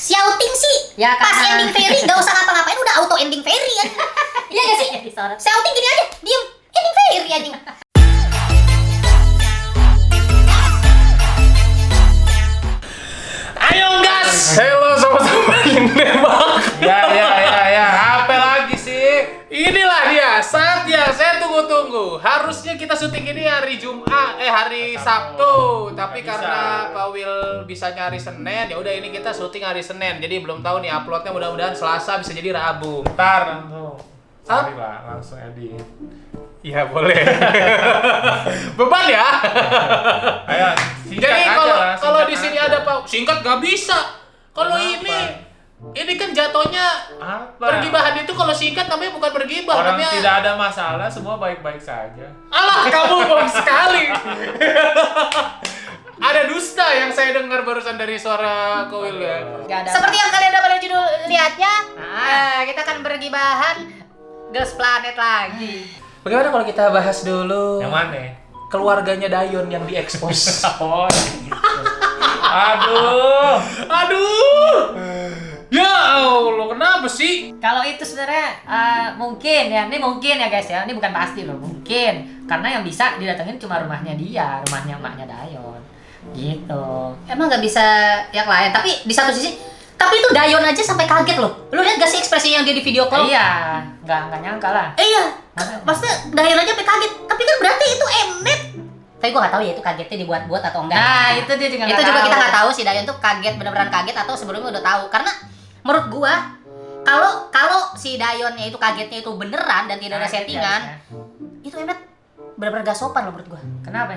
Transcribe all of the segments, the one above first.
Shouting sih. Ya, Pas karena- ending ferry gak usah ngapa-ngapain udah auto ending ferry kan. Iya gak sih? Disorot. Shouting gini aja, diem. Ending ferry anjing. Ayo gas. Halo sama-sama nembak. Ya. Apa lagi sih? Inilah dia saat yang saya tunggu-tunggu. Harusnya kita syuting ini hari hari Sabtu, tapi Nggak karena bisa. Pak Wil bisanya hari Senin, ya udah ini kita syuting hari Senin. Jadi belum tahu nih uploadnya, mudah-mudahan Selasa bisa jadi Rabu. Ntar langsung. Sorry lah, langsung edit. Iya boleh. Beban ya. Ayo, singkat Jadi aja kalau lah, kalau singkat di sini aja. ada Pak, singkat gak bisa. Kalau Kenapa? ini kan jatuhnya Apa? pergibahan itu kalau singkat namanya bukan bergibah, Orang namanya tidak ada masalah, semua baik-baik saja. alah kamu bohong sekali. Ada dusta yang saya dengar barusan dari suara Koil ya. Nggak ada. Seperti yang kalian udah pada judul lihatnya, Ah. kita akan bergibahan Girls Planet lagi. Bagaimana kalau kita bahas dulu Yang mana? keluarganya Dayon yang diekspos? Oh, gitu. Aduh. Aduh. Ya Allah, kenapa sih? Kalau itu sebenarnya mungkin ya, ini mungkin ya guys ya, ini bukan pasti loh, mungkin karena yang bisa didatengin cuma rumahnya dia, rumahnya emaknya Dayon, gitu. Emang nggak bisa yang lain, tapi di satu sisi, tapi itu Dayon aja sampai kaget loh. Lu lihat gak sih ekspresi yang dia di video call? Iya, nggak nyangka lah. Iya, maksudnya Dayon aja sampai kaget. Tapi kan berarti itu Mnet. Tapi gua nggak tahu ya itu kagetnya dibuat-buat atau enggak. Nah, itu dia juga itu nggak juga tahu. kita nggak tahu sih Dayon tuh kaget bener-beneran kaget atau sebelumnya udah tahu. Karena menurut gua kalau si Dayonnya itu kagetnya itu beneran dan tidak ada Kaget, settingan, guys, ya. itu Mnet bener-bener gak sopan loh menurut gua. Kenapa?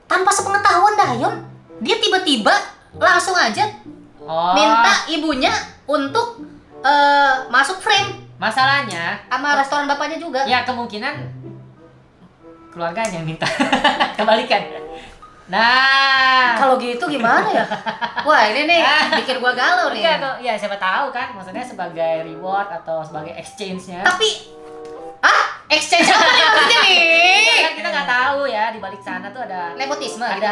Tanpa sepengetahuan Dayon, dia tiba-tiba langsung aja Oh, minta ibunya untuk masuk frame masalahnya sama restoran bapaknya juga. ya kemungkinan keluarganya yang minta kembalikan. Nah, Kalau gitu gimana ya? Wah ini nih bikin gua galau nih. iya, ya siapa tahu kan, maksudnya sebagai reward atau sebagai exchange-nya. Tapi, exchange apa nih maksudnya nih? Kita nggak tahu ya di balik sana tuh ada Nepotisme gitu.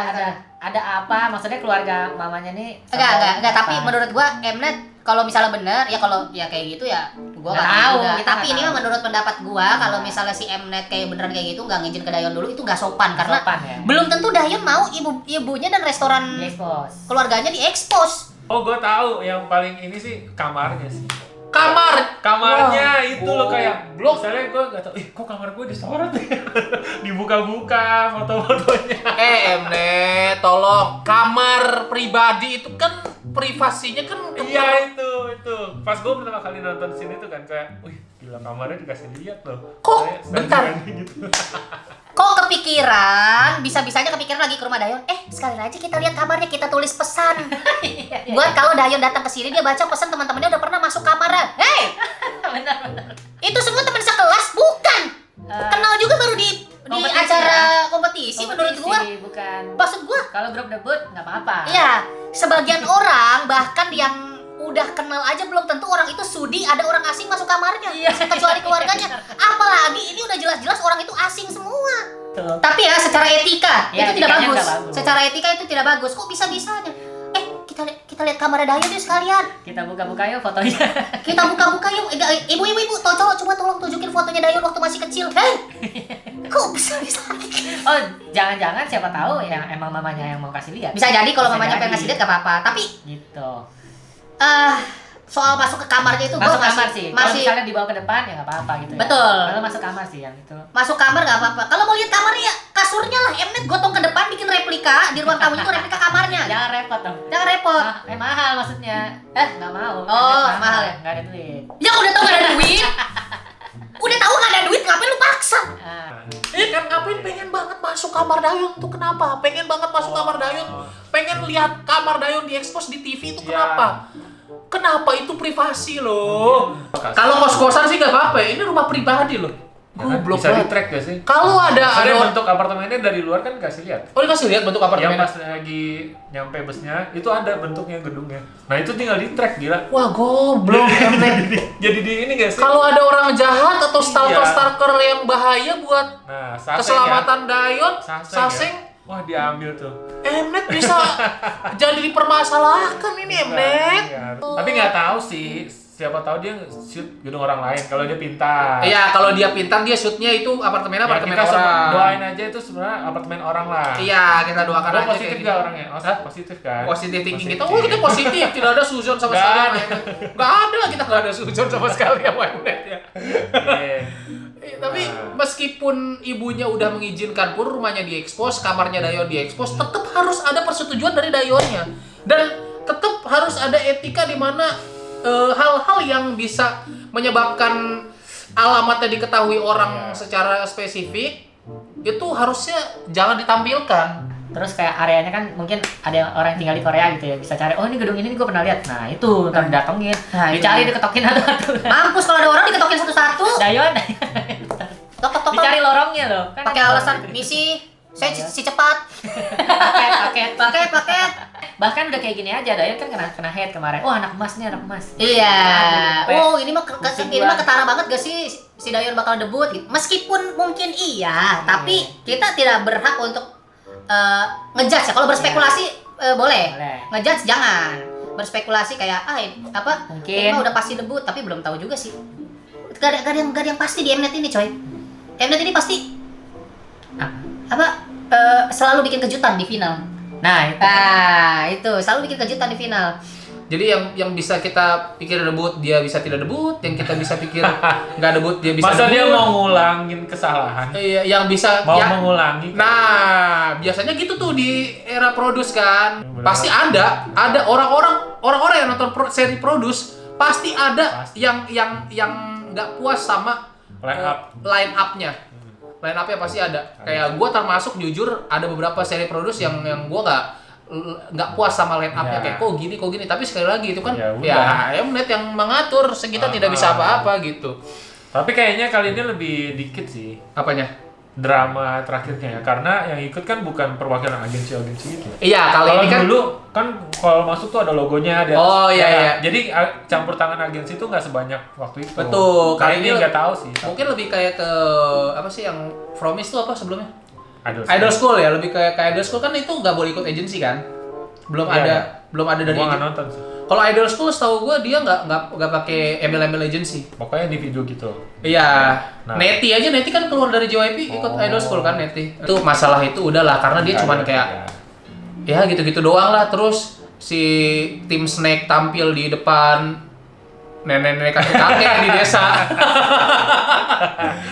ada apa, maksudnya keluarga mamanya nih Enggak. apa? Tapi menurut gua Mnet kalau misalnya bener ya kalau ya kayak gitu ya gua Nggak nggak tahu, juga. kita Tapi nggak ini tahu. mah menurut pendapat gua kalau misalnya si Mnet kayak beneran kayak gitu nggak ngizin ke Dayon dulu itu nggak sopan karena Sopan, ya. belum tentu Dayon mau ibunya dan restoran Diekspos. keluarganya diekspos. Oh, gue tahu yang paling ini sih kamarnya sih. Wah. Kamarnya itu loh kayak Blok. misalnya gue nggak tahu, kok kamar gue disorot ya? Dibuka-buka foto-fotonya. Mnet, tolong. Kamar pribadi itu kan privasinya kan Iya itu. Pas gue pertama kali nonton sini tuh kan kayak, wih gila kamarnya dikasih lihat loh. Kok? Kayak Bentar. sanjungan gitu. Kok kepikiran, bisa-bisanya kepikiran lagi ke rumah Dayon. Sekalian aja kita lihat kamarnya, kita tulis pesan. Buat kalau Dayon datang ke sini dia baca pesan teman-temannya udah pernah masuk kamarnya. Hei, Benar. itu semua teman sekelas bukan? Kenal juga baru di kompetisi acara kompetisi menurut gua. bukan. Maksud gua, Kalau grup debut nggak apa-apa. iya, sebagian orang bahkan yang udah kenal aja belum tentu orang itu sudi ada orang asing masuk kamarnya. Iya. Kecuali keluarganya. Apalagi ini udah jelas-jelas orang itu asing semua. Tuh. Tapi ya secara etika Ya, itu tidak etikanya bagus. nggak bagus. Secara etika itu tidak bagus. Kok bisa-bisanya? Kita lihat kamarnya Dayon yuk sekalian. Kita buka-buka yuk fotonya. Kita buka-buka yuk. Ibu, coba tolong tunjukin fotonya Dayon waktu masih kecil. Hei, kok bisa-bisa? Oh, jangan-jangan siapa tahu yang emang mamanya yang mau kasih lihat. Bisa jadi kalau Bisa mamanya jadi. pengen ngasih lihat gak apa-apa. Tapi Gitu. soal masuk ke kamarnya itu Masuk gua kamar sih. Kalau masih misalnya dibawa ke depan ya nggak apa-apa gitu. Betul. Ya. Kalau masuk kamar sih yang itu. masuk kamar gak apa-apa. Kalau mau lihat kamarnya ya kasurnya lah. Mnet gotong ke depan bikin replika di ruang tamunya itu replika kamarnya. Jangan repot dong. Jangan repot. Mahal maksudnya. Nggak mau. Oh, mahal ya? Nggak ada duit. Ya udah tahu gak ada duit. Udah tahu gak ada duit ngapain lu paksa? Ah, kan ngapain pengen banget masuk kamar Dayon tuh kenapa? Pengen banget masuk kamar Dayon. Pengen lihat kamar Dayon diekspos di TV itu Iya. kenapa? Kenapa itu privasi loh? Kalau kos-kosan sih gak apa-apa, ini rumah pribadi loh. Goblok Bisa banget. di-track gak sih? Kalau ada Soalnya bentuk apartemennya dari luar kan kasih lihat. Oh, dikasih lihat bentuk Yang apartemen. pas lagi nyampe busnya itu ada bentuknya gedungnya. Nah itu tinggal di track gila. Wah, goblok Mnet. Jadi di ini gak sih? Kalau ada orang jahat atau Iya. stalker-stalker yang bahaya buat Nah, Saseng keselamatan Dayon, Saseng Saseng, wah diambil tuh. Mnet bisa jadi dipermasalahkan ini Mnet. Iya. Tapi nggak tahu sih, siapa tahu dia shoot gedung orang lain kalau dia pintar. Iya, kalau dia pintar dia shootnya itu apartemen Ya, apartemen kita orang. doain aja itu sebenarnya apartemen orang lah. Iya, kita doakan Lo aja positif kayak gak gitu. orangnya? Oh, positif kan? Positif thinking kita. Oh, kita positif, tidak ada suzon sama Nggak sekali. ada. Enggak ada, kita enggak ada suzon sama sekali sama Mnet ya. Iya. Tapi meskipun ibunya udah mengizinkan pun rumahnya diekspos, kamarnya Dayon diekspos, tetap harus ada persetujuan dari Dayonnya. Dan tetap harus ada etika di mana hal-hal yang bisa menyebabkan alamatnya diketahui orang secara spesifik itu harusnya jangan ditampilkan. Terus kayak areanya kan mungkin ada orang yang tinggal di Korea gitu ya, bisa cari, oh ini gedung ini gue pernah lihat. Nah itu ntar datengin, Nah, dicari, iya. diketokin satu-satu. Mampus kalau ada orang diketokin satu-satu. Dayon, Tok-tok-tok. dicari lorongnya loh. Kan Pakai ada alasan lorong. misi, saya si cepat. paket. Paket. Bahkan udah kayak gini aja, Dayon kan kena head kemarin. Oh anak emas nih, anak emas. Iya. Aduh, Oh, ini mah ini mah ketara banget gak sih si Dayon bakal debut? Meskipun mungkin iya, tapi kita tidak berhak untuk ngejudge ya. Kalau berspekulasi boleh. Ngejudge jangan. Berspekulasi kayak apa? Mungkin. Ini mah udah pasti debut, tapi belum tahu juga sih. Gak ada yang pasti di Mnet ini, coy. Mnet ini pasti selalu bikin kejutan di final. Nah itu. Itu selalu bikin kejutan di final. Jadi yang bisa kita pikir debut dia bisa tidak debut, yang kita bisa pikir nggak debut dia bisa Masa debut. dia mau ngulangin kesalahan? Iya, yang bisa Mau ya, mengulangi? Nah, biasanya gitu tuh di era produce kan. Bener. Pasti ada orang-orang yang nonton seri produce pasti ada Pasti. yang nggak puas sama line up-nya. Line up-nya pasti ada. Kayak gua termasuk jujur ada beberapa seri produce yang gua nggak puas sama line up-nya, Ya. kayak kok gini, tapi sekali lagi itu kan Ya udah. Mnet yang mengatur, kita tidak bisa apa-apa gitu. Tapi kayaknya kali ini lebih dikit sih Apanya? drama terakhirnya ya, karena yang ikut kan bukan perwakilan agensi-agensi itu. Iya, kali Kalau ini kan dulu kan kalau masuk tuh ada logonya di atas. Oh, iya, Ya, iya. Jadi campur tangan agensi itu nggak sebanyak waktu itu. betul. Kali ini nggak tahu sih. Mungkin lebih kayak ke apa sih yang Promise tuh apa sebelumnya? Idol School ya, lebih kayak Idol School kan itu nggak boleh ikut agensi kan? Belum Iya, ada iya. belum ada dari Gua nggak agensi. nonton sih. Kalau Idol School setahu gue dia nggak pakai embel-embel agensi. Pokoknya di video gitu. Iya, Nah. Neti kan keluar dari JYP ikut Oh. Idol School kan Neti. Itu masalah itu udahlah karena dia Nggak cuman ada, kayak ya gitu-gitu doang lah. Terus si tim Snake tampil di depan nenek-nenek kakek-kakek di desa.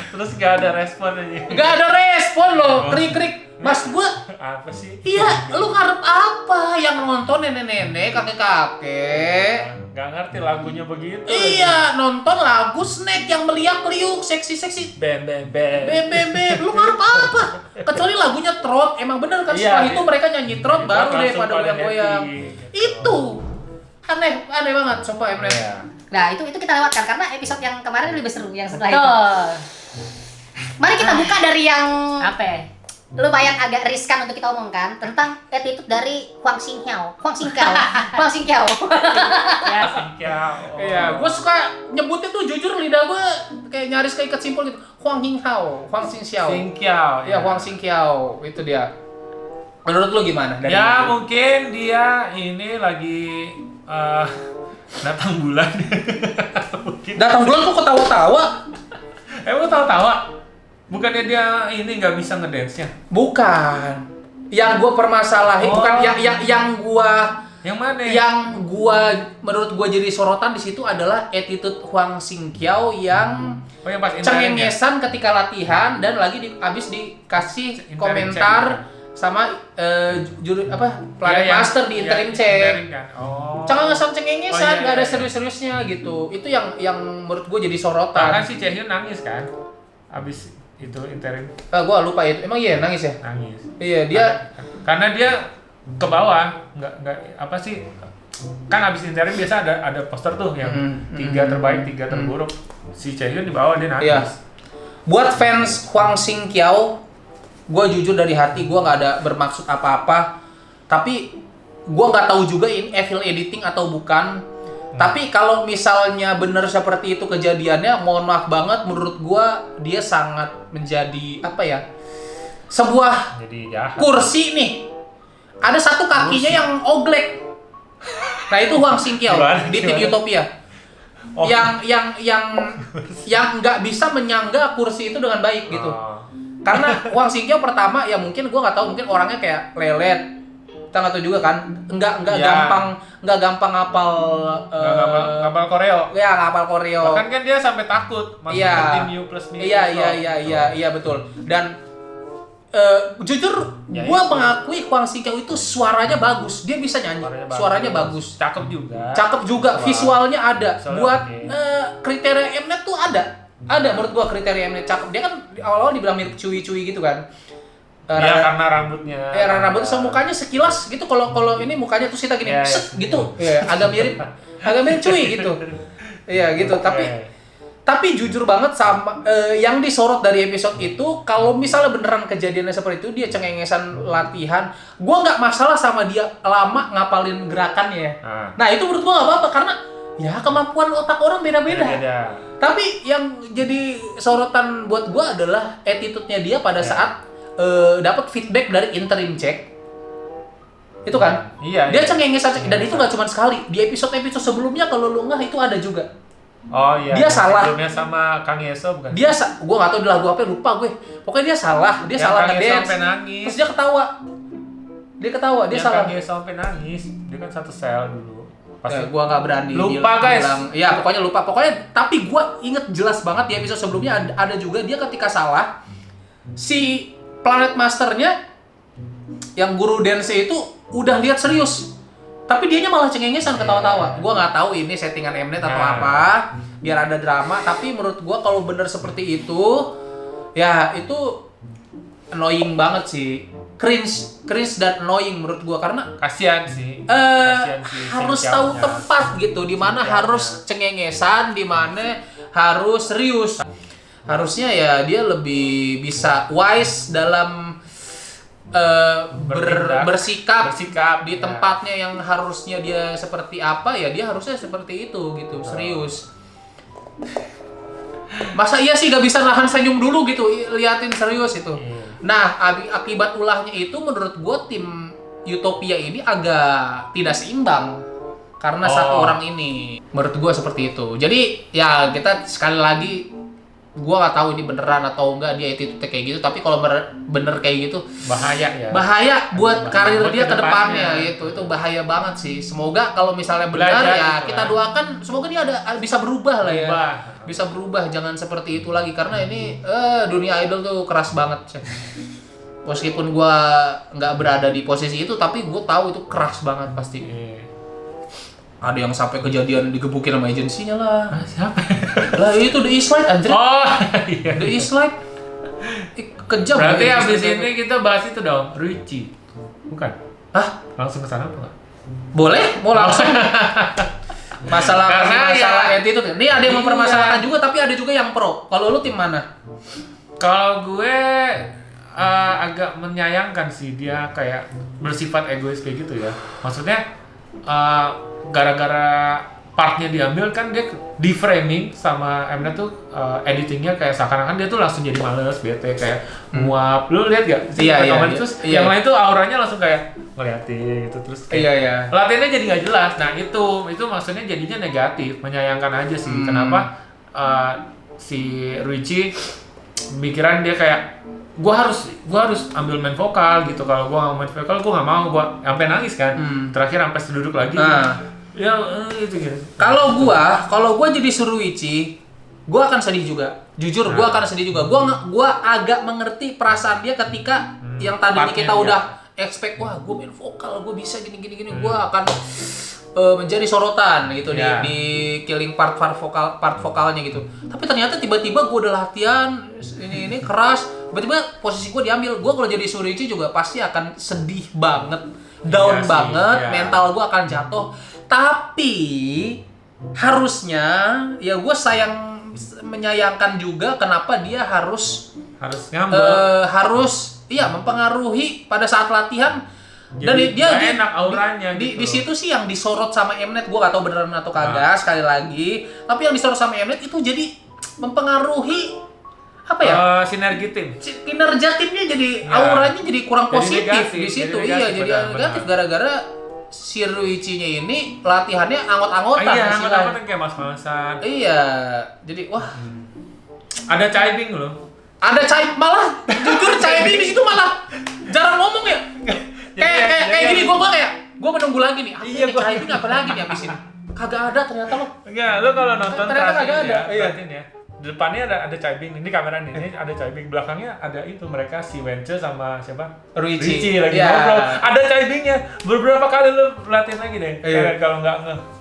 Terus nggak ada respon aja. Nggak ada respon loh, krik-krik. Mas gua, Apa sih? iya, lu ngarep apa yang nonton nenek-nenek, kakek-kakek? Nggak ngerti lagunya begitu. Iya, nonton lagu Snake yang meliak-liuk, seksi-seksi. Bam bam bam. Bebe, lu ngarep apa? Kecuali lagunya trot, emang bener kan Iya, setelah iya. itu mereka nyanyi trot baru deh Langsung pada goyang-goyang. happy. Itu aneh banget, sumpah Mnet. Iya. Nah, itu kita lewatkan karena episode yang kemarin lebih seru yang setelah itu. Betul. Mari kita buka dari yang Apa ya? lumayan agak riskan untuk kita omongkan tentang attitude dari Hwang Sing-hyao. Ya, Singkiao. Iya, gue suka nyebutnya tuh jujur lidah gue kayak nyaris keikat simpul gitu. Hwang Hing-hao, Hwang Sing-xiao. Singkiao. Iya, Hwang Sing-kiao, itu dia. Menurut lu gimana? Dari Ya itu? mungkin dia ini lagi datang bulan. Mungkin. Datang bulan kok ketawa-tawa? Emang tahu-tahu? Bukannya dia ini nggak bisa ngedance-nya? Bukan. Yang gue permasalahin Oh. bukan yang gua Yang mana? yang menurut gua jadi sorotan di situ adalah attitude Hwang Sing-kiao yang Oh yang pas interim ya? cengengesan ketika latihan dan lagi abis dikasih Interim komentar sama juru apa Planet Iya, Master di iya, interim check. interim kan? Oh. Cengengesan Oh, iya, nggak ada iya. serius-seriusnya gitu. Itu yang menurut gue jadi Bahkan sorotan. si Chaehyun nangis kan? Abis itu interim Gue lupa itu. Emang iya nangis ya? nangis. Iya dia. Karena dia ke bawah, nggak apa sih? Kan abis interim biasa ada poster tuh yang tiga terbaik, tiga terburuk. Si Chaehyun di bawah dia nangis. Iya. Buat fans Hwang Sing-kiao, gue jujur dari hati gue nggak ada bermaksud apa-apa. Tapi gue nggak tahu juga ini evil editing atau bukan. Tapi kalau misalnya bener seperti itu kejadiannya, mohon maaf banget, menurut gue dia sangat menjadi apa ya? sebuah Jadi jahat. kursi nih, ada satu kakinya yang oglek. Nah itu Hwang Sing-kyeo di tim Utopia. Oh. Yang nggak bisa menyangga kursi itu dengan baik gitu. Oh. Karena Hwang Sing-kyeo pertama ya mungkin gua nggak tahu, mungkin orangnya kayak lelet. Kita nggak tahu juga kan, nggak Ya. gampang ngapal Kapal koreo. ya ngapal koreo. Bahkan kan dia sampai takut masuk Iya. ke tim U plus New. Iya betul. Dan jujur Ya, gua itu. mengakui Hwang Sing-kyeo itu suaranya bagus, dia bisa nyanyi, suaranya bagus. Cakep juga. Cakep juga, visualnya ada. Visualnya Buat oke. kriteria Mnet tuh ada menurut gua kriteria Mnet cakep. Dia kan di awal-awal dibilang mirip cuy-cuy gitu kan. Iya karena rambutnya. Rambut sama mukanya sekilas gitu. Kalau ini mukanya tuh kita gini, Ya, set ya, gitu. Iya, agak mirip cuy gitu. Iya gitu. Tapi jujur banget sama yang disorot dari episode itu, kalau misalnya beneran kejadiannya seperti itu, dia cengengesan latihan, gua nggak masalah sama dia lama ngapalin gerakannya. Nah itu menurut gua nggak apa-apa karena ya kemampuan otak orang beda-beda. Beda. Tapi yang jadi sorotan buat gua adalah attitude-nya dia pada saat dapat feedback dari interim check. Itu kan? Iya. Dia cengengesan dan itu nggak cuma sekali. Di episode-episode sebelumnya kalau lu nggak itu ada juga. Oh iya. Dia salah. Sebelumnya sama Kang Yeso bukan? Gua nggak tahu di lagu apa, lupa gue. Pokoknya dia salah Kang Yeso ngedance. sampai nangis. Terus dia ketawa. Dia salah. Kang Yeso sampai nangis. Dia kan satu sel dulu. Gua nggak berani Lupa, guys. ya pokoknya lupa. Tapi gua inget jelas banget di episode sebelumnya ada juga dia ketika salah, si Planet Masternya yang guru dance itu udah lihat serius, tapi dianya malah cengengesan ketawa-tawa. Gua nggak tahu ini settingan Mnet atau apa, biar ada drama. Tapi menurut gua kalau bener seperti itu, ya itu annoying banget sih, cringe dan annoying menurut gua karena kasihan sih. harus tahu tempat gitu, di mana harus cengengesan, di mana harus serius. Harusnya ya dia lebih bisa wise dalam bersikap di tempatnya yang harusnya dia seperti apa, ya dia harusnya seperti itu gitu, serius. Masa iya sih gak bisa nahan senyum dulu gitu, liatin serius itu. Nah, akibat ulahnya itu menurut gue tim Utopia ini agak tidak seimbang karena satu orang ini. Menurut gue seperti itu. Jadi ya kita sekali lagi, gue nggak tahu ini beneran atau enggak dia attitude kayak gitu. Tapi kalau bener kayak gitu bahaya ya. Bahaya buat karir buat dia ke kedepannya. depannya gitu. Itu bahaya banget sih. Semoga kalau misalnya benar Belajar ya gitu kita lah. doakan semoga dia bisa berubah lah ya. Berubah. Bisa berubah, jangan seperti itu lagi karena ini dunia idol tuh keras banget. Meskipun gua nggak berada di posisi itu, tapi gua tahu itu keras banget pasti. Ada yang sampai kejadian digebukin sama agensinya lah. Siapa? Lah itu The Eastlight anjir. Oh iya. The Eastlight. Kejam. Berarti ya, abis Eastlight. ini kita bahas itu dong, Ruichi. Bukan? Hah? Langsung ke sana apa enggak? Boleh? Mau langsung? Masalah Karena attitude. Ini ada yang mempermasalahkan juga, tapi ada juga yang pro. Kalau lu tim mana? Kalau gue agak menyayangkan sih dia kayak bersifat egois kayak gitu ya. Maksudnya gara-gara partnya diambil kan dia di framing sama Mnet tuh editingnya kayak seakan-akan dia tuh langsung jadi males, bete, kayak muap. Lu lihat gak? Iya. Terus yang lain tuh auranya langsung kayak ngeliatin gitu terus kayak Iya. latihannya jadi nggak jelas. Nah itu maksudnya jadinya negatif, menyayangkan aja sih. Kenapa si Ruichi mikiran dia kayak gua harus ambil main vokal gitu. Kalau gua nggak main vokal gua nggak mau, gua sampai nangis kan. Terakhir sampai duduk lagi. Ya itu gitu. Kalau gua jadi Suruichi, gua akan sedih juga. Jujur, gua akan sedih juga. Gua agak mengerti perasaan dia ketika yang tadinya kita udah expect, wah gua main vokal, gua bisa gini, gua akan menjadi sorotan gitu di killing part vokalnya gitu. Tapi ternyata tiba-tiba gua udah latihan ini keras, tiba-tiba posisi gua diambil. Gua kalau jadi Suruichi juga pasti akan sedih banget, down banget, mental gua akan jatuh. Tapi harusnya ya gue menyayangkan juga kenapa dia harus ngambek, harus mempengaruhi pada saat latihan. Dan dia enak auranya di gitu. situ sih yang disorot sama Mnet, gue gak tahu beneran atau kagak sekali lagi. Tapi yang disorot sama Mnet itu jadi mempengaruhi apa ya? Sinergi tim. Kinerja timnya jadi Ya. auranya jadi kurang Jadi positif negatif, di situ. jadi Iya, negatif, jadi benar, negatif benar. gara-gara si Ruichi-nya ini latihannya anggot-anggotan. Iya, istilahnya. anggot-anggotan kayak mas-masan. Iya, jadi wah, Ada Caibing loh. ada malah jujur Caibing di situ malah jarang ngomong ya. Kayak gini gua menunggu lagi nih. Iya, gua- Caibing apa lagi nih abis ini? Kagak ada ternyata loh. Enggak, lo kalau nonton Ternyata perhatiin kagak ada. ya, Iya. perhatiin ya. Depannya ada Caibing, ini kamera nih, ini ada Caibing, belakangnya ada itu mereka si Wence sama siapa? Ruichi. Lagi Iya. ngobrol. Ada Caibingnya. Beberapa kali lo perhatiin lagi deh. Iya. Kalau nggak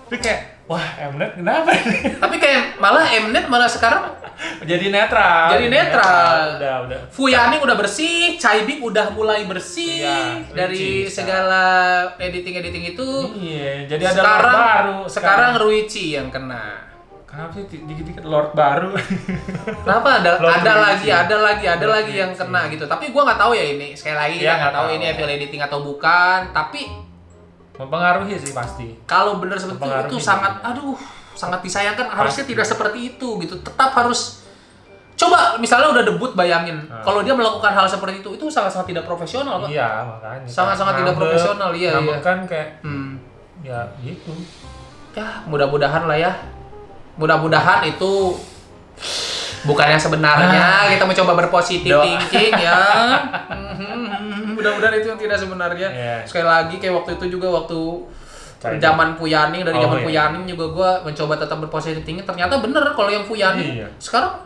Tapi kayak wah, Mnet kenapa ini? Tapi kayak malah Mnet malah sekarang Jadi netral. Jadi netral. Udah. Fuyaning udah bersih, Caibing udah mulai bersih Iya, dari Ruichi. segala editing itu. Iya, jadi ada Lord baru. Sekarang Ruichi yang kena. Kenapa sih dikit-dikit Lord baru? Kenapa ada Lord ada Ruichi. lagi Lord yang Ruichi. kena gitu. Tapi gua nggak tahu ya ini. Sekali lagi Iya, ya nggak tahu nggak ini tahu. FL editing atau bukan. Tapi Mempengaruhi sih pasti. kalau bener seperti Mempengaruhi. itu sangat disayangkan. Harusnya tidak seperti itu gitu. Tetap harus coba misalnya udah debut bayangin kalau dia melakukan hal seperti itu sangat-sangat tidak profesional, Pak. Iya, makanya. Sangat-sangat tidak profesional, iya. Ngambek kan kayak Hmm. ya gitu. Ya, mudah-mudahan lah ya. Mudah-mudahan itu bukan yang sebenarnya. Kita mencoba berpositif Doa. thinking ya. Mudah-mudahan itu yang tidak sebenarnya. Iya. Sekali lagi kayak waktu itu juga waktu Caibing. zaman Fuyaning dari Oh, zaman iya. Fuyaning juga gua mencoba tetap berpositif thinking. Ternyata bener kalau yang Fuyaning Iya. sekarang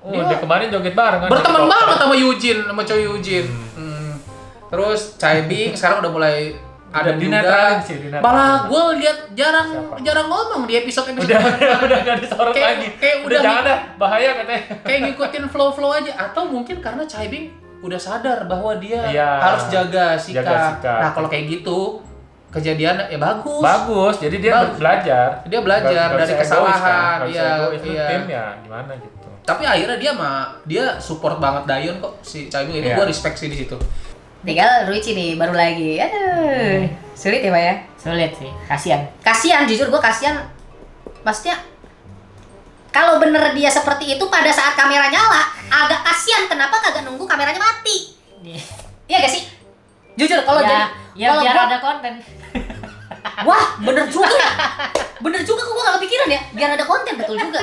Oh, dia kemarin joget bareng kan. berteman Joget banget dokter. sama Eugene, sama Choi Eugene. Terus Caibing sekarang udah mulai ada juga. dinetralin sih, dinetralin. Malah gue lihat Siapa? jarang ngomong di episode udah nggak disorot Kayak- lagi. kayak udah jangan dah, bahaya katanya. kayak ngikutin flow aja, atau mungkin karena Caibing udah sadar bahwa dia Iya. harus jaga sikap. Jaga sikap. Nah kalau kayak gitu kejadian ya bagus. Bagus, jadi dia Bagus. belajar. Dia belajar Nggak dari bisa egois kesalahan, kan. Nggak bisa iya, egois. Lu iya. tim ya gimana gitu. Tapi akhirnya dia support banget Dayon kok, si Caibing itu Iya. gue respect sih di situ. Tinggal Ruichi nih baru lagi. Aduh. Sulit ya, Pak ya. Sulit sih, kasihan. Kasihan, jujur gue kasihan. Maksudnya kalau bener dia seperti itu pada saat kamera nyala, agak kasihan. Kenapa kagak nunggu kameranya mati? Iya gak sih? Jujur kalau Ya, jadi ya kalau biar gua- ada konten. wah bener juga ya. Bener juga kok gue gak kepikiran ya. Biar ada konten, betul juga.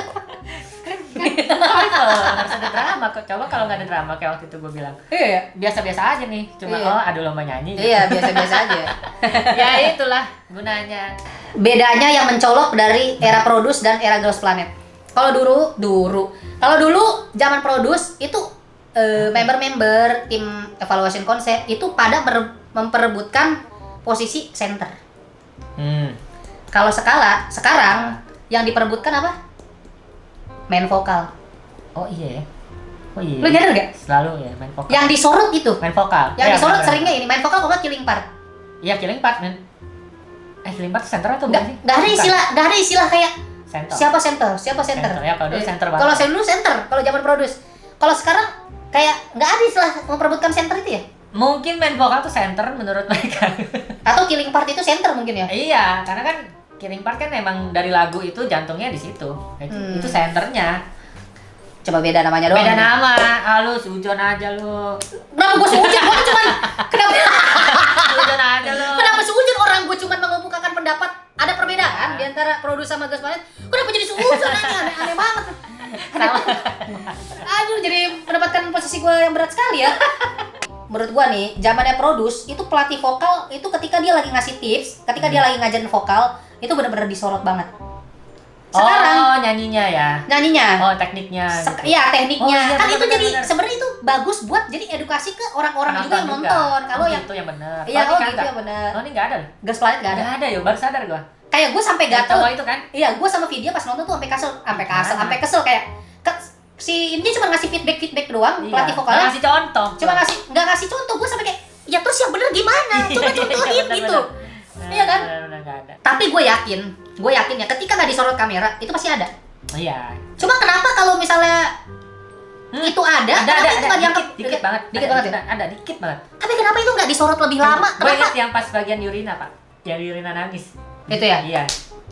Harus ada drama kok. Coba kalau nggak ada drama kayak waktu itu gue bilang Iya ya. biasa-biasa aja nih. Cuma Iya. adu lomba nyanyi. Iya, biasa-biasa aja. Ya itulah gunanya. Bedanya yang mencolok dari era Produce dan era Girls Planet. Kalau kalau dulu zaman Produce itu member-member tim evaluation konsep itu pada memperebutkan posisi center. Kalau sekarang yang diperebutkan apa? Main vokal. Oh iya. Oh iya. Lu nyadar gak? Selalu ya main vokal. Yang disorot itu. Main vokal. Yang Iya, disorot bener. seringnya ini main vokal kok nggak killing part. Iya, killing part men. Killing part center atau Nggak bukan sih? nggak ada istilah kayak Center. siapa center. Ya kalau dulu center banget. Kalau saya dulu center, kalau zaman Produce. Kalau sekarang kayak nggak ada istilah memperebutkan center itu ya? Mungkin main vokal tuh center menurut mereka. Atau killing part itu center mungkin ya? Iya, karena kan killing part kan emang dari lagu itu jantungnya di situ. Itu centernya. Coba beda namanya doang. Beda nama. Lu sujon aja lu. Kenapa gue seujun? Gue cuman kenapa? Sujon aja lu. Kenapa seujun? Orang gue cuman mengemukakan pendapat. Ada perbedaan di antara Produce sama Girls Planet. Kenapa jadi seujun? Aneh banget. Sama. Aduh, jadi mendapatkan posisi gue yang berat sekali ya. Menurut gue nih, zamannya Produce itu pelatih vokal itu ketika dia lagi ngasih tips, ketika dia lagi ngajarin vokal itu benar-benar disorot banget. Sekarang nyanyinya ya. nyanyinya, Oh, tekniknya. Gitu. iya tekniknya, Oh, iya, kan itu jadi benar-benar. sebenarnya itu bagus buat jadi edukasi ke orang-orang juga yang nonton. Kalau yang itu yang benar. iya, oh, oh ini gitu kagak. ya benar. Oh, ini enggak ada. Girls Planet nggak ada. Enggak ada ya, baru sadar gua. Kayak gue sampai gatel. Cowok itu kan. Iya, gue sama video pas nonton tuh sampai kesel kayak si ini cuma ngasih feedback doang, Iya. pelatih vokalnya Ngasih contoh. cuma nggak ngasih contoh. Gue sampai kayak ya terus yang bener gimana? Coba contohin Bener, gitu. bener. Iya kan? Bener, enggak ada. Tapi gue yakin ya ketika nggak disorot kamera itu pasti ada. Iya. Cuma kenapa kalau misalnya itu ada kenapa itu nggak diangkat? Dikit banget. Dikit banget ya. Ada dikit banget. Tapi kenapa itu nggak disorot lebih lama? Gue Kenapa? ingat yang pas bagian Yurina, Pak. Yang Yurina nangis. Itu ya. Iya.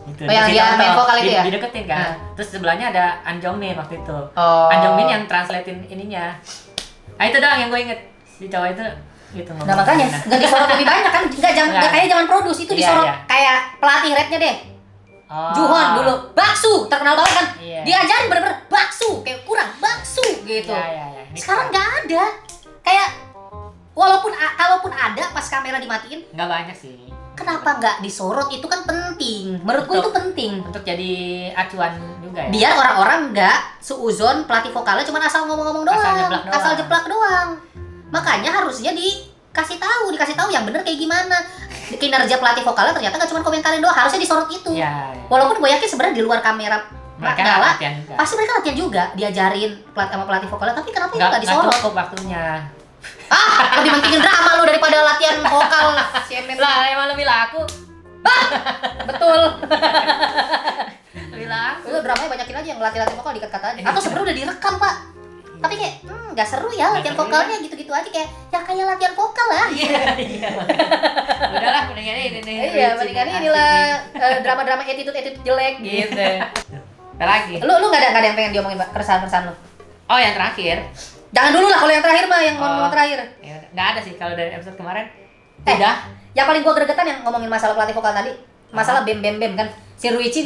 Gitu. Oh, yang Dikasih dia contoh, main vokal itu ya? Dideketin kan. Terus sebelahnya ada An Jong Min waktu itu. Oh. An Jong Min yang translatein ininya. Nah itu doang yang gue inget. Si cowok itu gitu ngomong. Nah makanya nggak disorot lebih banyak kan, nggak kayak zaman produce itu Iya, disorot iya. kayak pelatih rapnya deh. Oh. Juhon dulu, baksu terkenal banget kan, Iya. diajarin bener-bener baksu, kayak kurang baksu gitu. Iya. Ini Sekarang nggak ada, kayak kalaupun ada pas kamera dimatiin, nggak banyak sih. kenapa nggak disorot? Itu kan penting, menurut gue itu penting. Untuk jadi acuan juga ya. Biar orang-orang nggak suuzon pelatih vokalnya cuma asal ngomong-ngomong doang, Asal jeplak doang. Makanya harusnya dikasih tahu yang bener kayak gimana. Kinerja pelatih vokalnya ternyata nggak cuma komentarin doang, harusnya disorot itu. Iya. Walaupun gue yakin sebenarnya di luar kamera Mereka nyala, latihan juga. pasti mereka latihan juga, diajarin sama pelatih vokalnya. Tapi kenapa itu nggak Nggak disorot? cukup waktunya. Lebih pentingin drama lu daripada latihan vokal. Cemen. Lah emang lebih laku. Betul. Lebih laku. Itu dramanya banyakin aja yang latih vokal dikat-kat aja. Atau sebenarnya udah direkam, Pak. Tapi kayak nggak seru ya latihan seru vokalnya gitu-gitu aja, kayak ya kayak latihan vokal lah. Iya. Udahlah mendingan ini nih. Iya, mendingan inilah drama-drama attitude jelek gitu. Apa lagi? Lu nggak ada yang pengen diomongin, Pak? Keresahan lu. Oh yang terakhir. Jangan dulu lah kalau yang terakhir mah, yang ngomong Oh. terakhir. Ya, nggak ada sih kalau dari episode kemarin. Udah. Yang paling gua gregetan yang ngomongin masalah pelatih vokal tadi, masalah bem kan. Si Ruichi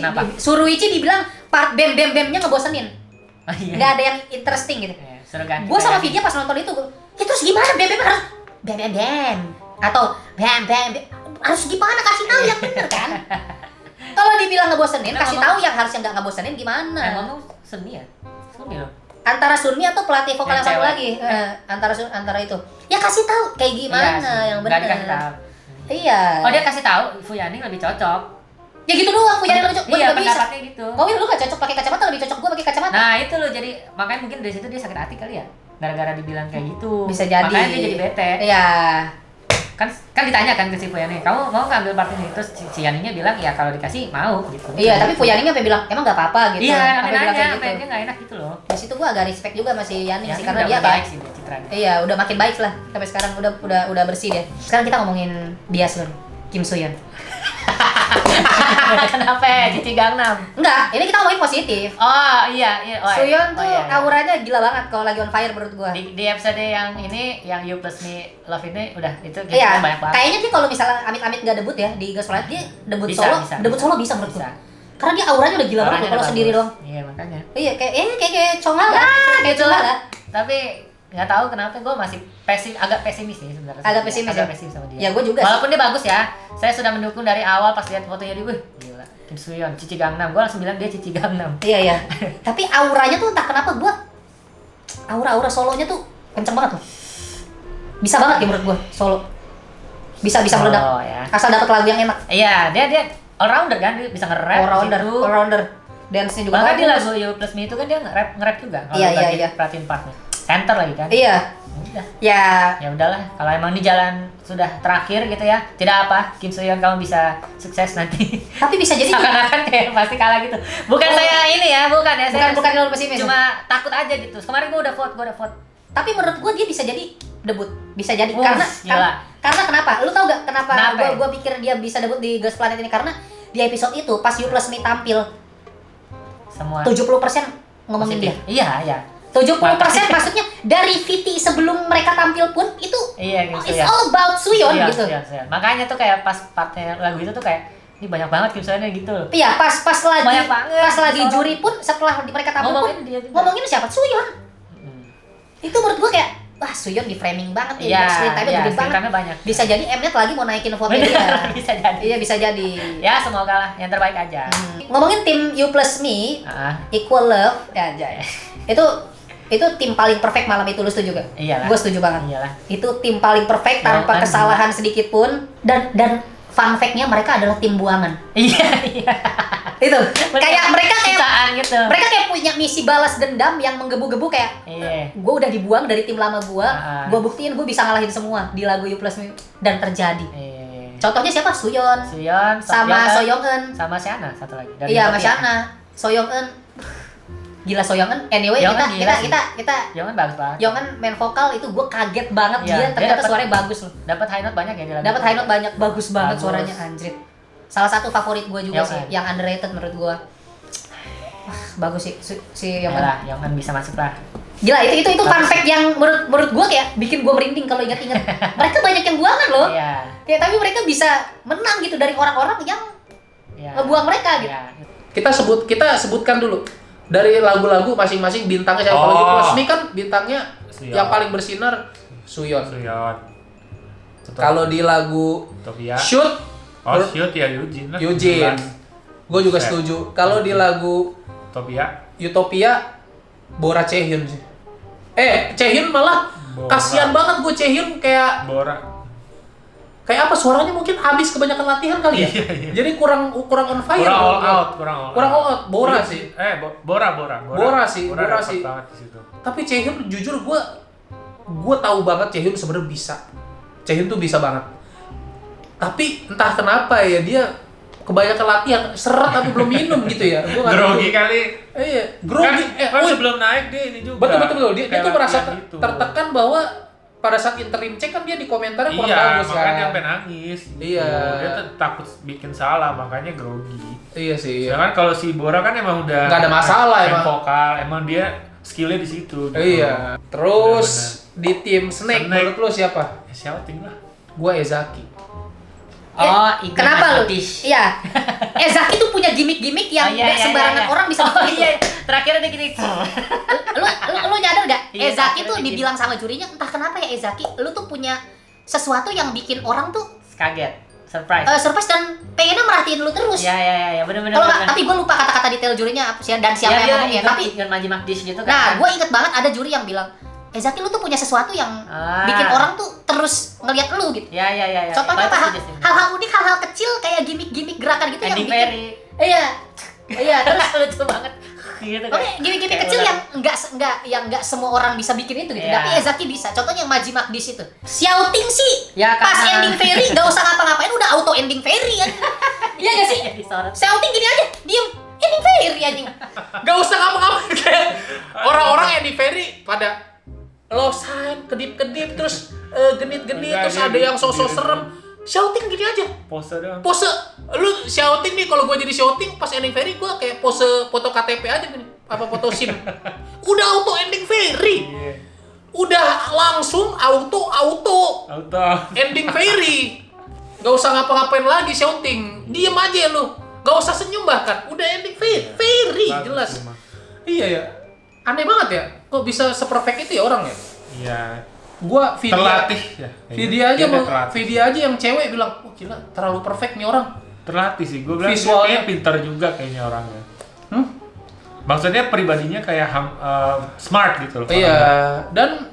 dibilang part bem-bemnya ngebosenin. Oh, iya. Nggak ada yang interesting gitu. Ya, suruh ganti. Gua sama Vidya pas nonton itu, ya terus gimana bem harus bem atau bem harus gimana, kasih tahu yang bener kan? Kalau dibilang ngebosenin, Nah, kasih tahu yang harusnya nggak ngebosenin gimana? ngomong seni ya? Seni loh. Antara Sunmi atau pelatih vokal Yang yang satu cewek. lagi, antara itu. Ya kasih tahu kayak gimana Iya sih, yang nggak bener. dikasih tahu. Iya. Oh dia kasih tahu Fuyaning lebih cocok. Ya gitu doang, punya lebih cocok. Gua Iya juga bisa. pendapatnya gitu. Oh, lu gak cocok pakai kacamata, lebih cocok gua pakai kacamata. Nah itu loh, jadi makanya mungkin dari situ dia sakit hati kali ya, gara-gara dibilang kayak gitu. Bisa jadi. Makanya dia jadi bete. Iya. Kan ditanya kan ke si Fuyaning, kamu mau nggak ambil part ini? Terus si Yaningnya bilang ya kalau dikasih mau gitu. Iya, tapi Puyaning sampai bilang emang gak apa-apa gitu. Iya, Sampai sampai bilang nanya, kayak sampai gitu. dia nggak enak gitu loh. Di situ gua agak respect juga sama si Yani sih, Yaning karena udah dia baik kayak sih citranya. iya, udah makin baik lah sampai sekarang, udah bersih dia. Sekarang kita ngomongin bias Lun, Kim Soohyun. Kenapa ya? Cici Gangnam? Enggak, ini kita ngomongin positif. Oh iya. Oh, Soohyun tuh iya. auranya gila banget kalau lagi on fire menurut gua. Di episode yang ini, yang You Plus Me Love ini udah itu kita Iya, banyak banget. kayaknya dia kalau misalnya amit-amit nggak debut ya di Girls Planet, dia debut Bisa, solo, bisa, debut bisa. solo bisa menurut Bisa. gua. Karena dia auranya udah gila banget Orangnya kalau udah sendiri bagus. doang. Iya makanya. Iya, kayak Chonga lah, kayak Chonga lah. Tapi nggak tahu kenapa gue masih agak pesimis sih sebenarnya. Agak pesimis agak ya? pesimis sama dia. Ya, gua juga sih. Walaupun dia bagus ya, saya sudah mendukung dari awal pas lihat fotonya dia, wih gila. Kim Soohyun, Cici Gangnam, gue langsung bilang dia Cici Gangnam. Iya. Tapi auranya tuh entah kenapa gua aura solonya tuh kenceng banget tuh. Bisa banget ya menurut gua solo. Bisa meledak. Oh ya. Asal dapat lagu yang enak. Iya, dia all rounder kan, dia bisa nge-rap. All rounder. Dance-nya juga Bahkan di bagus. lagu You Plus Me itu kan dia nge-rap juga. Kalau Iya, bagi iya. perhatiin partnya. Center lagi kan. Iya. Udah. Ya, Udahlah, kalau emang di jalan sudah terakhir gitu ya, tidak apa, Kim Soohyun kamu bisa sukses nanti. tapi bisa jadi juga. Seakan-akan kayak pasti kalah gitu. Bukan saya ini ya, bukan ya. Saya Bukan lu pesimis. cuma takut aja gitu. Kemarin gua udah vote. Tapi menurut gua dia bisa jadi debut. Bisa jadi Wuh, gila. karena kenapa? Lu tau gak kenapa Kenapa? gua pikir dia bisa debut di Girls Planet ini? Karena di episode itu pas You Plus Me tampil Semua 70% ngomongin dia. positif. Iya. 70% maksudnya dari VT sebelum mereka tampil pun itu Iya gitu it's ya. all about Soohyun gitu. Iya. Makanya tuh kayak pas partnya lagu itu tuh kayak ini banyak banget Kim Soohyunnya gitu. Iya, pas Banyak banget. pas lagi juri pun setelah mereka tampil Ngomongin pun dia juga. ngomongin siapa? Soohyun. Hmm. Itu menurut gua kayak wah Soohyun di framing banget nih, Iya, screen time-nya iya, gede screen banget. time-nya banyak. Bisa jadi Mnet lagi mau naikin vote dia. Bener, bisa jadi. Iya, bisa jadi. Ya semoga lah yang terbaik aja. Ngomongin tim You Plus Me, Ah, Equal Love, ya aja ya. Itu tim paling perfect malam itu, lu setuju gak? Iyalah. Gue setuju banget. Iyalah. Itu tim paling perfect tanpa Buangan. kesalahan sedikit pun, dan fun fact-nya mereka adalah tim buangan. Iya. Itu kayak mereka Sisaan gitu. mereka kayak punya misi balas dendam yang menggebu-gebu, kayak Iya. gue udah dibuang dari tim lama gue Ah. buktiin gue bisa ngalahin semua di lagu You Plus Me, dan terjadi. Iya. Contohnya siapa? Soohyun Soohyun sama Soohyun, Soyoung-eun. sama Shana satu lagi. Dari Iya, Utopia. Mas Yana. Soyoung-eun. Gila Soyoung-eun. Anyway, Young-eun gila sih. kita Young kan bagus banget. Young-eun main vokal itu gue kaget banget, Iya, dia dia ternyata dapet- suaranya bagus loh. Dapat high note banyak ya di lagu. Dapat high note banyak, bagus banget Bagus. suaranya, anjrit. salah satu favorit gue juga sih, Yonghan. yang underrated menurut gue. Wah, bagus sih si Yonghan. Yalah, Yonghan bisa masuk lah. Gila, itu fun fact yang menurut gue kayak bikin gue merinding kalau ingat-ingat. Mereka banyak yang buangan loh. Iya. Ya, tapi mereka bisa menang gitu dari orang-orang yang Iya. ngebuang mereka gitu. Iya. Kita sebutkan dulu dari lagu-lagu masing-masing bintangnya siapa. Kalau Oh. Youth Resmi kan bintangnya Suyeon. yang paling bersinar Suyeon. Suyeon. Kalau di lagu Utopia. Shoot Oh, shoot ya Eugene lah. Eugene. Gue juga setuju. Kalau di lagu Utopia. Utopia Bora Chaehyun sih. Chaehyun malah Bora. kasihan banget gue Chaehyun kayak Bora. apa suaranya mungkin habis kebanyakan latihan kali ya. Iya. Jadi kurang on fire. Kurang all menurut out, gue. kurang all Kurang out. all out. Bora Iya, sih. Bora sih. dapet banget di situ. Tapi Chaehyun jujur gue tahu banget Chaehyun sebenarnya bisa. Chaehyun tuh bisa banget. Tapi entah kenapa ya dia kebanyakan latihan seret tapi belum minum gitu ya. Gua nggak Grogi tahu. kali. Iya, grogi. Kan sebelum naik dia ini juga. Betul. Dia Kayak tuh merasa latihan gitu. tertekan bahwa pada saat interim check kan dia di komentarnya kurang Iya, bagus makanya kan. dia sampai nangis. Iya. Dia tuh takut bikin salah, makanya grogi. Iya sih. Sedangkan kalau si Bora kan emang udah Nggak ada masalah main emang. vokal, emang dia skillnya di situ. Gitu. Iya. Terus di tim Snake, Snake. menurut lu siapa? Ya, shouting lah. Gua Ezaki. Oh, Ya, Igor kenapa lu? Matish. Iya. Zaki tuh punya gimmick-gimmick yang Oh, iya, nggak iya, sembarangan iya. orang bisa Oh bikin. iya, terakhir ada gini. Lu nyadar gak? Iya, Zaki akhirnya tuh bikin. dibilang sama jurinya, entah kenapa ya Zaki, lu tuh punya sesuatu yang bikin orang tuh Kaget, surprise. surprise dan pengennya merhatiin lu terus. Iya, benar-benar. Kalau nggak, tapi gue lupa kata-kata detail jurinya apa sih dan siapa yang ngomongnya. Tapi Igor Matish gitu kan. nah, gue inget banget ada juri yang bilang, Zaki lu tuh punya sesuatu yang bikin orang tuh terus ngelihat lu gitu. Iya. Contohnya apa? Bagus sih, Justin. Hal-hal unik, hal-hal kecil kayak gimmick-gimmick gerakan gitu yang Ending bikin. Ferry. Iya, terus Lucu banget. Gitu kan. oke, gimmick-gimmick Kayak kecil ular. yang nggak semua orang bisa bikin itu gitu. Iya. Tapi Zaki bisa. Contohnya yang Maji Magdis itu. Shouting sih. Ya, Pas karena- ending Ferry nggak usah ngapa-ngapain udah auto ending Ferry kan. Iya nggak sih? Disorot. Shouting gini aja, diem ending Ferry anjing. Gak usah ngapa-ngapain kayak orang-orang yang di ferry pada low sign, kedip-kedip, terus genit-genit, Enggak, terus dia ada yang sosok diri- serem. Shouting gini aja. Pose doang. Pose, lu shouting nih, kalau gue jadi shouting pas ending ferry gue kayak pose foto KTP aja gini. Apa foto SIM. Udah auto ending ferry. Iya. Udah langsung auto Auto. ending ferry. Gak usah ngapa-ngapain lagi shouting. Diem aja lu. Gak usah senyum bahkan. Udah ending ferry. Bagus Jelas. emang. Iya ya. Aneh banget ya. Kok bisa seperfect itu ya orang ya? Iya. Gua video Terlatih ya. video aja Dia mau terlatih. video aja yang cewek bilang, "Wah, gila, terlalu perfect nih orang." Terlatih sih. Gue bilang dia Visualnya. kayaknya pintar juga kayaknya orangnya. Maksudnya pribadinya kayak smart gitu loh. Iya, dan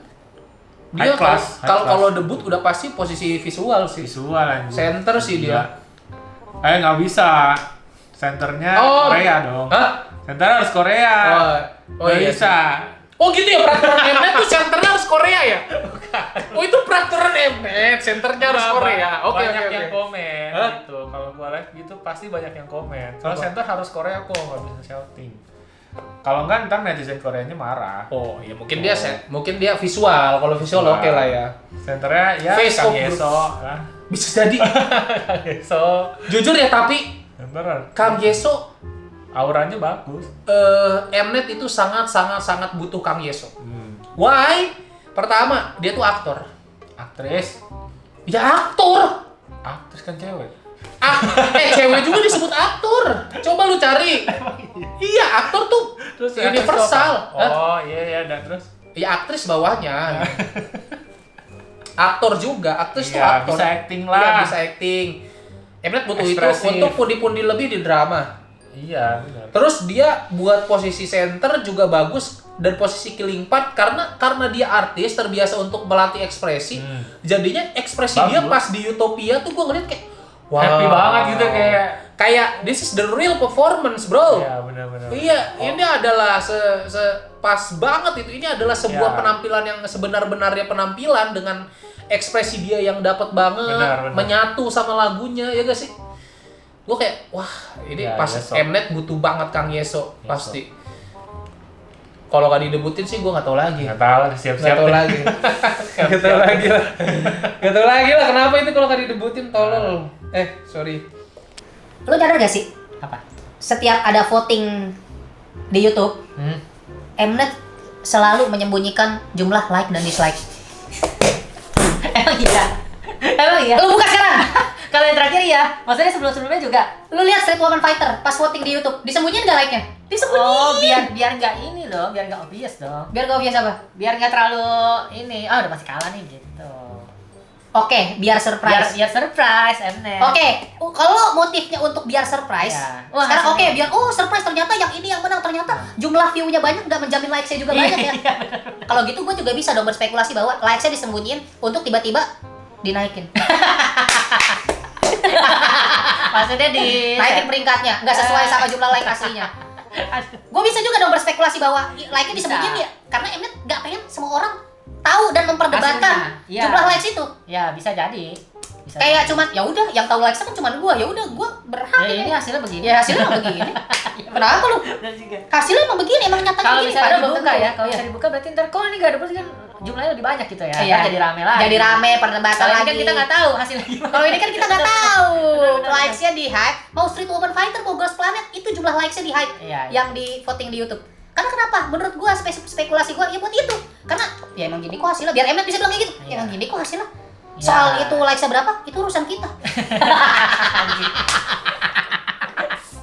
dia High class, high class. kalau debut udah pasti posisi visual sih. Visual anjing. Center sih dia. Nggak bisa. Centernya Oh. Korea dong. Hah? Center harus Korea. Oh Nggak iya. bisa. Oh gitu ya, peraturan Mnet tuh centernya harus Korea ya? Oh itu peraturan Mnet, centernya harus Korea. Oke. Banyak yang komen Hah? gitu. Kalau gua live gitu pasti banyak yang komen. Kalau center harus Korea kok nggak bisa shouting. Kalau nggak ntar netizen Koreanya marah. Oh iya mungkin dia visual. Kalau visual oke lah ya. Centernya ya Face Kang of Yeso kan. Bisa jadi. Kang Yeso. Jujur ya, tapi Beneran. Kang Yeso Auranya bagus. Mnet itu sangat butuh Kang Yeso. Hmm. Why? Pertama, dia tuh aktor. Aktris. Ya aktor. Aktris kan cewek. Cewek juga disebut aktor. Coba lu cari. Iya, aktor tuh Terus ya, universal. aktris apa? Oh iya dan terus. Ya aktris bawahnya. Aktor juga, aktris tuh Iya, aktor. bisa acting lah. Iya, bisa acting. Mnet butuh Ekspresif. itu untuk pundi-pundi lebih di drama. Iya benar. Terus dia buat posisi center juga bagus dan posisi killing part karena dia artis terbiasa untuk melatih ekspresi. Jadinya ekspresi Bagus. dia pas di Utopia tuh gue ngeliat kayak wow. Happy banget gitu kayak. this is the real performance, bro. Iya benar-benar. Iya, ini adalah pas banget itu. Ini adalah sebuah Ya. penampilan yang sebenar-benarnya penampilan dengan ekspresi dia yang dapat banget, Benar. menyatu sama lagunya, ya gak sih? Gue kayak, wah ini Ya, pas Yeso. Mnet butuh banget Kang Yeso, pasti. Kalau gak didebutin sih gue gak tahu lagi. Nggak tahu Gak siap-siap. tahu deh. lagi. Gak tahu lagi lah. Gak tahu lagi lah kenapa itu kalau gak didebutin tolol. Sorry. Lo nyadar gak sih? Apa? Setiap ada voting di YouTube, Mnet selalu menyembunyikan jumlah like dan dislike. Emang iya? Emang iya? Lo buka sekarang. Kalau yang terakhir ya, maksudnya sebelum-sebelumnya juga. Lu lihat Street Woman Fighter pas voting di YouTube, disembunyiin nggak like-nya? Disembunyiin. Biar nggak ini loh, biar nggak obvious dong. Biar gak obvious apa? Biar nggak terlalu ini, udah pasti kalah nih gitu. Oke, biar surprise. Biar surprise, Mnet. Oke, kalau motifnya untuk biar surprise, Ya. Wah, sekarang oke, hasilnya. biar surprise ternyata yang ini yang menang, ternyata jumlah view-nya banyak nggak menjamin likes-nya juga banyak ya. Kalau gitu gue juga bisa dong berspekulasi bahwa likes-nya disembunyiin untuk tiba-tiba dinaikin. Maksudnya Naikin peringkatnya, nggak sesuai sama jumlah like aslinya. Gue bisa juga dong berspekulasi bahwa like-nya disembunyiin ya, karena Mnet nggak pengen semua orang tahu dan memperdebatkan Hasilnya, iya. jumlah likes itu. Ya bisa jadi. Bisa Kayak jadi. cuman ya udah yang tahu likes kan cuman gua, ya udah gua berhak Ya, ini. ini hasilnya begini. Ya hasilnya emang begini. Kenapa lu? Benar juga. Hasilnya emang begini, emang nyatanya Kalau begini. misalnya padahal belum belum buka tentu. ya, kalau Iya. bisa dibuka berarti ntar kok ini nggak ada kan jumlahnya lebih banyak gitu ya. Iya. Ntar jadi rame lagi. Jadi rame perdebatan Kalau ini lagi. kan kita nggak tahu hasilnya gimana. Kalau ini kan kita nggak tahu. Benar-benar. Likes-nya di hide, mau Street Woman Fighter, mau Girls Planet, itu jumlah likes-nya di hide. Iya, iya. Yang di voting di YouTube. Karena kenapa? Menurut gua spekulasi gua ya buat itu. Karena ya emang gini kok hasilnya, biar Mnet bisa bilang kayak gitu. Iya. Emang gini kok hasilnya. Iya. Soal itu likes-nya berapa, itu urusan kita.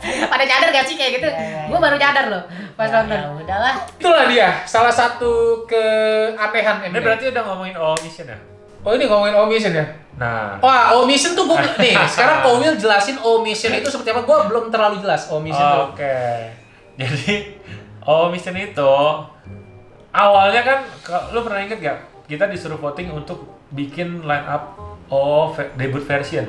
Pada nyadar gak sih kayak gitu? Iya, iya, Gua iya. baru nyadar loh pas nonton. Ya udahlah. Itulah dia salah satu keanehan Ini Mnet. berarti udah ngomongin all mission ya? Oh ini ngomongin omission ya? Nah, Wah, omission tuh gue nih. Sekarang Ko Will jelasin omission itu seperti apa? Gue belum terlalu jelas omission tuh. oke. Jadi all mission itu awalnya kan, lu pernah inget gak? Kita disuruh voting untuk bikin line up debut version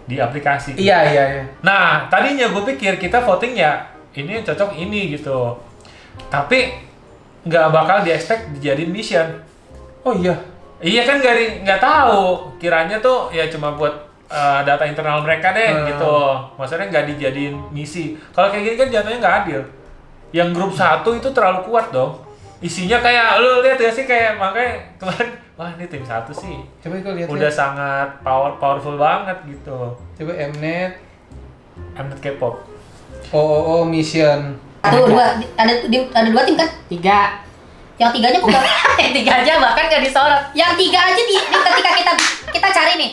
di aplikasi. Iya. Nah, tadinya gue pikir kita voting ya ini yang cocok ini gitu. Tapi nggak bakal di-expect dijadiin mission. Oh iya. Iya kan nggak tahu. Kiranya tuh ya cuma buat data internal mereka deh gitu. Maksudnya nggak dijadiin misi. Kalau kayak gini kan jatuhnya nggak adil. Yang grup 1 itu terlalu kuat dong. Isinya kayak lu lihat ya sih kayak makanya kemarin wah ini tim 1 sih. Coba gue lihat. Udah sangat powerful banget gitu. Coba Mnet. Mnet K-pop. Oh mission. Satu, dua, ada dua tim kan? 3. Yang tiganya kok nggak? Yang 3 aja bahkan nggak disorot. Yang 3 aja di ketika kita cari nih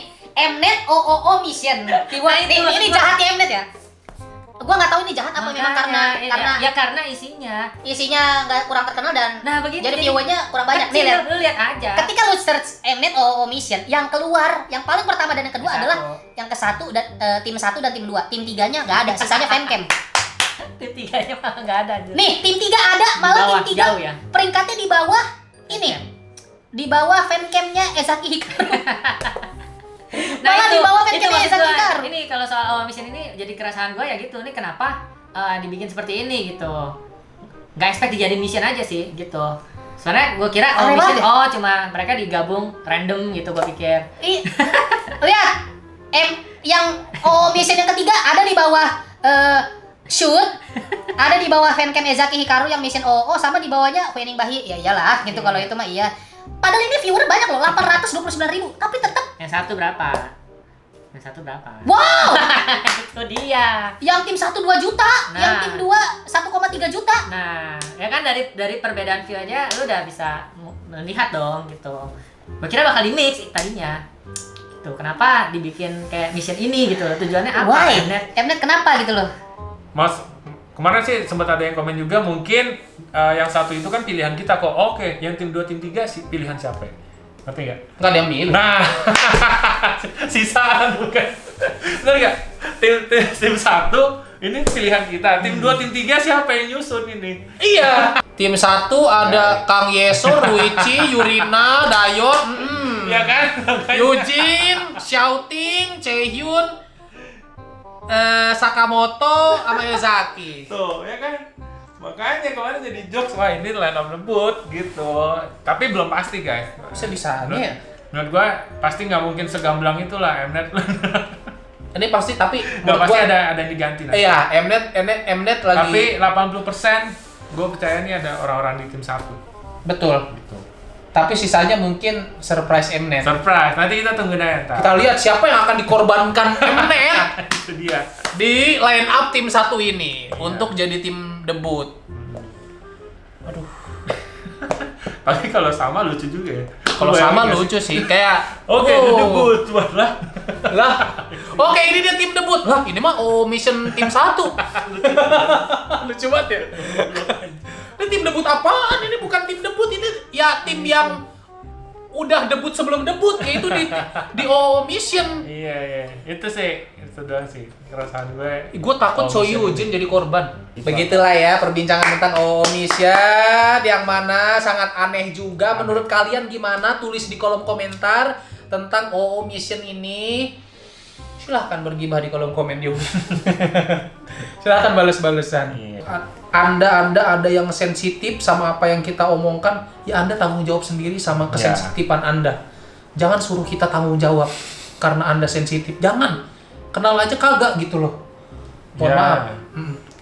Mnet OOO mission. Ini jahatnya Mnet ya? Gua nggak tahu ini jahat apa memang karena karena isinya nggak kurang terkenal dan nah begitu jadi view-nya kurang banyak. Nih kecil, lihat. lu lihat aja. Ketika lu search Mnet OOO mission, yang keluar yang paling pertama dan yang kedua Yang adalah satu. yang ke-1 dan tim 1 dan tim 2. Tim 3-nya nggak ada, sisanya fancam. Tim 3-nya malah nggak ada. Jul. Nih, tim 3 ada, malah Bawah, tim 3 jauh ya? peringkatnya di bawah ini. Di bawah fancam-nya Ezaki Hikaru. Malah di bawah fancam maksud Ezaki gua. Hikaru. Ini kalau soal All Mission ini jadi keresahan gue ya gitu. Ini kenapa dibikin seperti ini gitu. Nggak expect dijadiin mission aja sih gitu. Soalnya gue kira All Aneh Mission banget cuma mereka digabung random gitu gue pikir. Lihat, yang mission yang ketiga ada di bawah shoot, ada di bawah fancam Ezaki Hikaru yang mission OO sama di bawahnya Wening Bahi. Ya iyalah gitu kalau itu mah iya. Padahal ini viewer banyak loh, 829.000, tapi tetap Yang satu berapa? Yang satu berapa? wow. Itu dia. Yang tim 1 2 juta, Nah. yang tim 2 1,3 juta. Nah, ya kan dari perbedaan view aja lu udah bisa melihat dong gitu. Gue kira bakal di mix tadinya. Gitu. Kenapa dibikin kayak mission ini gitu? Tujuannya apa? Why? Mnet? Mnet kenapa gitu loh? Mas, kemarin sih sempat ada yang komen juga mungkin yang satu itu kan pilihan kita kok. Oke, yang tim 2 tim 3 sih pilihan siapa? Ngerti nggak? Nggak ada yang milih. Nah, sisaan bukan. Benar nggak? Tim 1 ini pilihan kita. Tim 2 tim 3 siapa yang nyusun ini? Iya. Tim 1 ada Kang Yeso, Ruichi, Yurina, Dayon, Ya kan? Yujin, Xiaoting, Chaehyun, Sakamoto, sama Ezaki. Tuh, ya kan? Makanya kemarin jadi jokes, wah ini line up debut gitu. Tapi belum pasti guys. Bisa-bisanya ya? Menurut gua pasti nggak mungkin segamblang itulah Mnet. Ini pasti tapi Nggak menurut pasti gua ada yang diganti nanti. iya, Mnet lagi Tapi 80% gue percaya nih ada orang-orang di tim 1 betul. gitu. Tapi sisanya mungkin surprise Mnet. Surprise, nanti kita tungguin aja ntar. Kita lihat siapa yang akan dikorbankan Mnet Itu dia. di line up tim satu ini untuk jadi tim debut. Aduh. Tapi kalau sama lucu juga ya. Kalau sama lucu sih, kayak Oke, oh, debut lah. lah. Oke, ini dia tim debut. Lah, ini mah mission tim 1. Lucu banget ya. Ini tim debut apaan? Ini bukan tim debut, ini ya tim yang udah debut sebelum debut, kayak itu di mission. Iya. Itu sih, itu doang sih keresahan gue. Gue takut So Yujin jadi korban. Begitulah ya perbincangan tentang Mission yang mana sangat aneh juga. Menurut kalian gimana? Tulis di kolom komentar tentang Mission ini. Silahkan bergibah di kolom komen juga. Silahkan balas-balesan. Iya. Anda ada yang sensitif sama apa yang kita omongkan, ya Anda tanggung jawab sendiri sama kesensitifan Anda. Jangan suruh kita tanggung jawab karena Anda sensitif. Jangan. Kenal aja kagak gitu loh. Mohon maaf.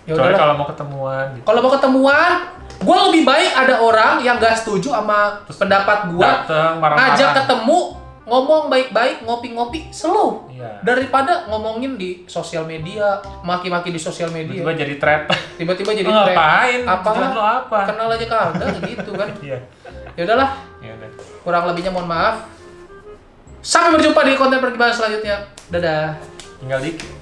Ya Kecuali udahlah. kalau mau ketemuan gitu. Kalau mau ketemuan, gue lebih baik ada orang yang gak setuju sama pendapat gue, Dateng, marah-marah. ngajak ketemu, ngomong baik-baik, ngopi-ngopi, slow. Iya. Daripada ngomongin di sosial media, maki-maki di sosial media. Tiba-tiba jadi thread. Tiba-tiba jadi Lu ngapain? Apa? Tujuan lu apa? Kenal aja kagak gitu kan. Iya. Ya udahlah, Ya udah. kurang lebihnya mohon maaf. Sampai berjumpa di konten perkembangan selanjutnya. Dadah. Tinggal dikit.